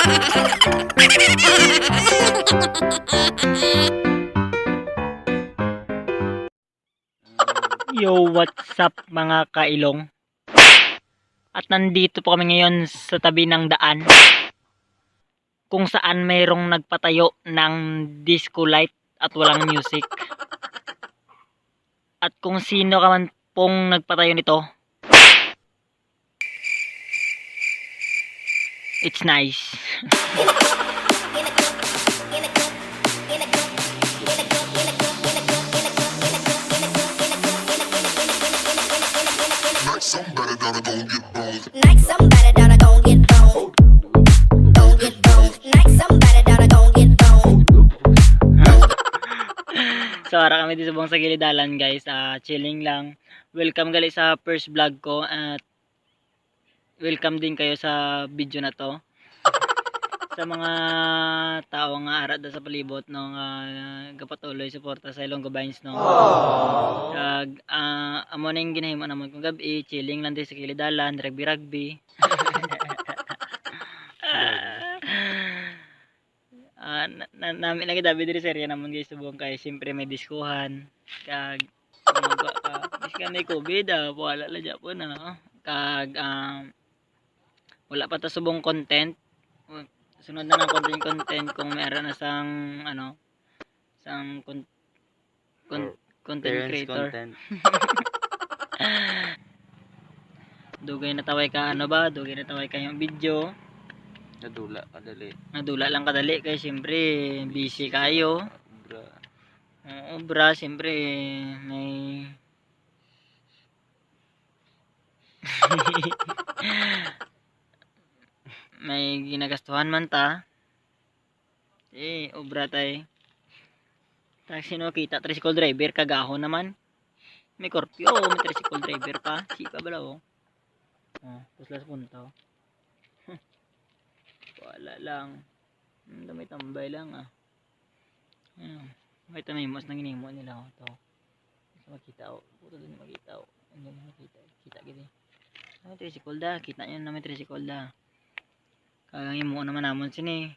Yo, what's up mga kailong? At nandito po kami ngayon sa tabi ng daan kung saan mayroong nagpatayo ng disco light at walang music. At kung sino ka man pong nagpatayo nito, it's nice. Somebody gonna go get boned. Like somebody gonna go get boned. Go get boned. Like somebody gonna go get boned. So, ara kami dito sa buong sa gilidalan guys. Chilling lang. Welcome gali sa first vlog ko at welcome din kayo sa video na to. Sa mga tao nga ara sa palibot no nga gapatuloy suporta sa Ilonggo Vines no. Kag amo na yung ginahimo naman kung gabi, chilling lang din sa kilidalan, rugby. Namin lagi dabi diri serya naman guys subong kay siyempre may diskuhan kag magwa ka biska may COVID wala la Japon kag wala pa ta subong content. Sunod na ng content kung meron na sang content creator. Dugay na taway ka dugay na taway ka yung video. Nadula lang kadali kay siyempre busy kayo. Bra siyempre may may ginagastuhan man ta. Obra tay. Tapos sino kita tricycle driver kagahon naman. May korpyo, may tricycle driver pa. Sipa bala puslas punta. Wala lang. May tambay lang may tamimos na ginimo nila to. Makita puto din makita ano makita. Kita gid. May tricycle da, kita niyo na may tricycle da. Kagangin mo naman namon sini.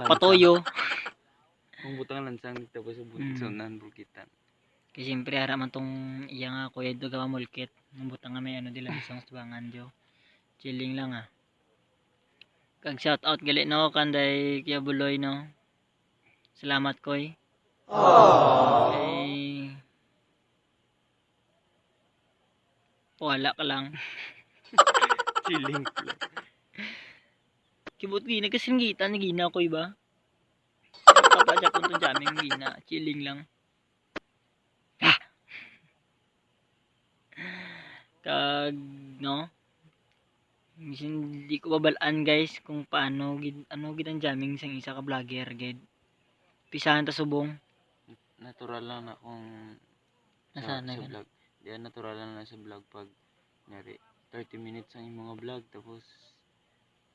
Patoyo. Kung butang lansang tapos sunan bulkitan. Kasi siyempre ara man tong iya nga kuya do gawa mulkit. Ang butang nga may dila isang subangan jo. Chilling lang Kag shout out gali no kanday Kuya Buloy no. Salamat koy. Okay. Wala ka lang. Chilling. Kibot gina kasing gita ni gina ko iba. Kapag Japon to jamming gina, chilling lang. Kag no. Hindi ko babalaan guys kung paano gid ang jamming sang isa ka vlogger gid. Pisahan ta subong. Natural lang na kung Nasanay sa vlog. Diyan natural lang na sa vlog pag nyari 30 minutes ang imong nga vlog tapos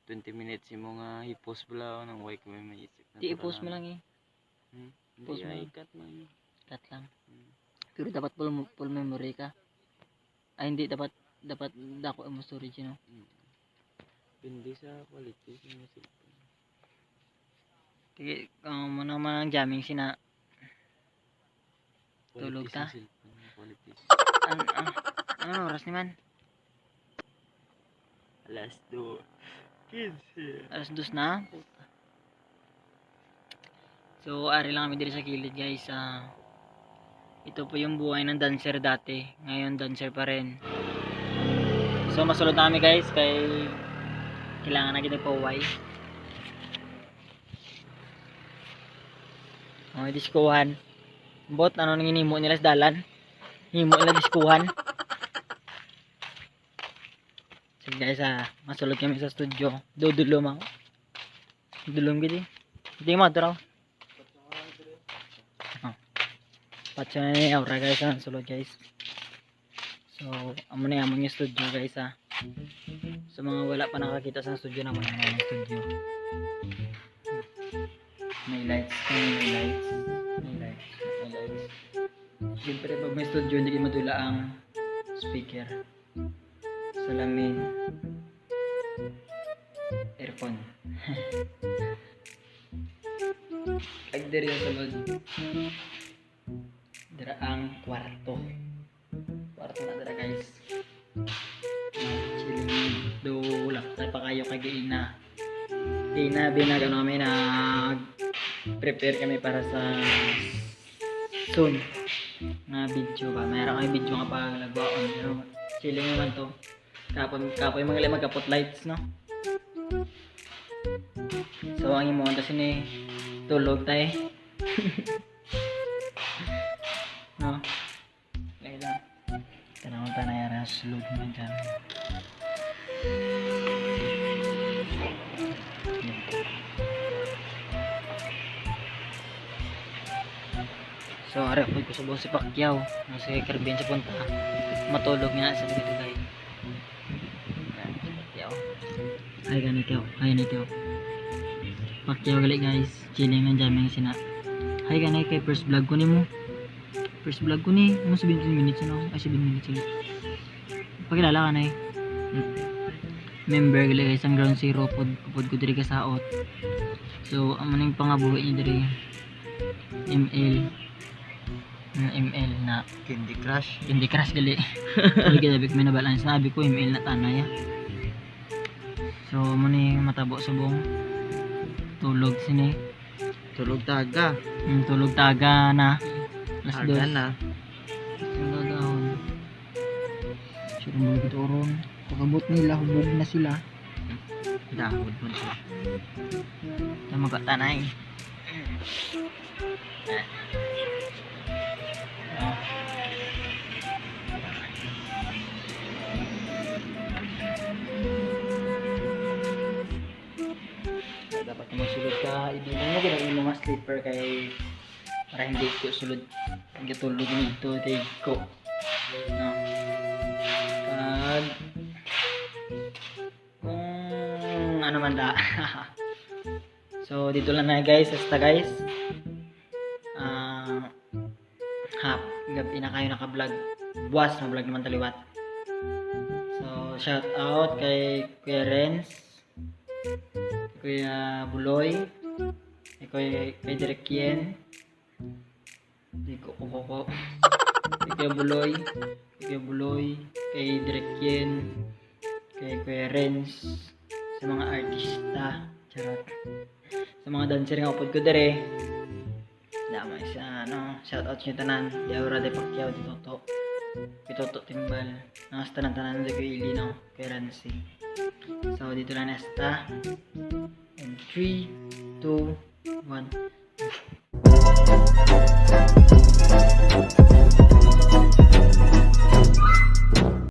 20 minutes yung mga i-post bala nang way ko may isip. Di i-post mo lang Post mo ikat man. Cut lang. Pero dapat full memory ka. Ay hindi dapat dako mo storage no. Hindi sa quality ng cellphone. Kaya mo naman ang jamming sina tulog ta. Quality. Ano oras ni man? Alas 2. Alas 2 na. So ari lang kami diri sa kilid guys. Ito po yung buhay ng dancer dati. Ngayon dancer pa rin. So masulod na kami guys kay kailangan na kita pauwi. May diskuhan. Bot ano nang hinimo nila sa dalan? Himo nila diskuhan. So guys masulod kami sa studio. Dudulom ako. Dulom gid. Hindi mo ato raw. Patso na ni aura guys sulod guys. So amo na among studio guys sa mga wala pa nakakita sa studio naman ang studio. May lights. Siyempre pag may studio hindi madula ang speaker. Salamin. cellphone. Ag diri sa sulod. Dira ang kwarto. Kwarto na dira guys. Chilling do wala pa kayo kagaina. Tina binag ano kami nag prepare kami para sa soon na video ba. Mayroon kami video nga pa nagwaon pero chilling naman to. Kapoy mga lima kapot lights no. So ang imo tas ni tulog tay. No. Kaya tanawon ta na yara sulod man dyan. So are po ko subo si Pacquiao nasa kay Kerbin sa punta matulog nga sa dito guys. Pacquiao. Ay ganito. Pacquiao gali guys. Chilling man jamming sina. Hi ganay kay first vlog ko nimo. First vlog ko ni mo 17 minutes no. Ay 7 minutes yun. Pakilala ka na member gali guys ang ground zero pod ko diri ka saot. So amo ning pangabuhi ni diri ML na Candy Crush. gali. Dili ka dabik may nabalance sabi ko ML na tanay. So mo ni matabo sa buong tulog sini. Tulog taga. Tulog taga na. Alas dos. na. Ang gagawin. Sure mo gito ron. Pagabot nila hubog na sila. Dahod mo siya. Na magkatanay. Dapat naman sulod ka. Ibilang mo gano'n yung mga sleeper kay para hindi ko sulod. Hindi tulog nito. Take ko. No. Kag kung ano man da. So dito lang na guys. Hasta guys. Gabi na kayo naka-vlog. Buwas na vlog naman taliwat. So shout out kay Kuya Renz, Kuya Buloy, kay Direk Yen, kay Kuya Buloy, kay Direk Yen, kay Kuya Renz, sa mga artista, charot, sa mga dancer nga upod ko dere. Damay sa shoutout nyo tanan. Di aura de Pacquiao di Toto Timbal. Nangas tanan di ko ilinaw kay Rancy. So dito lang nesta. And 3, 2, 1.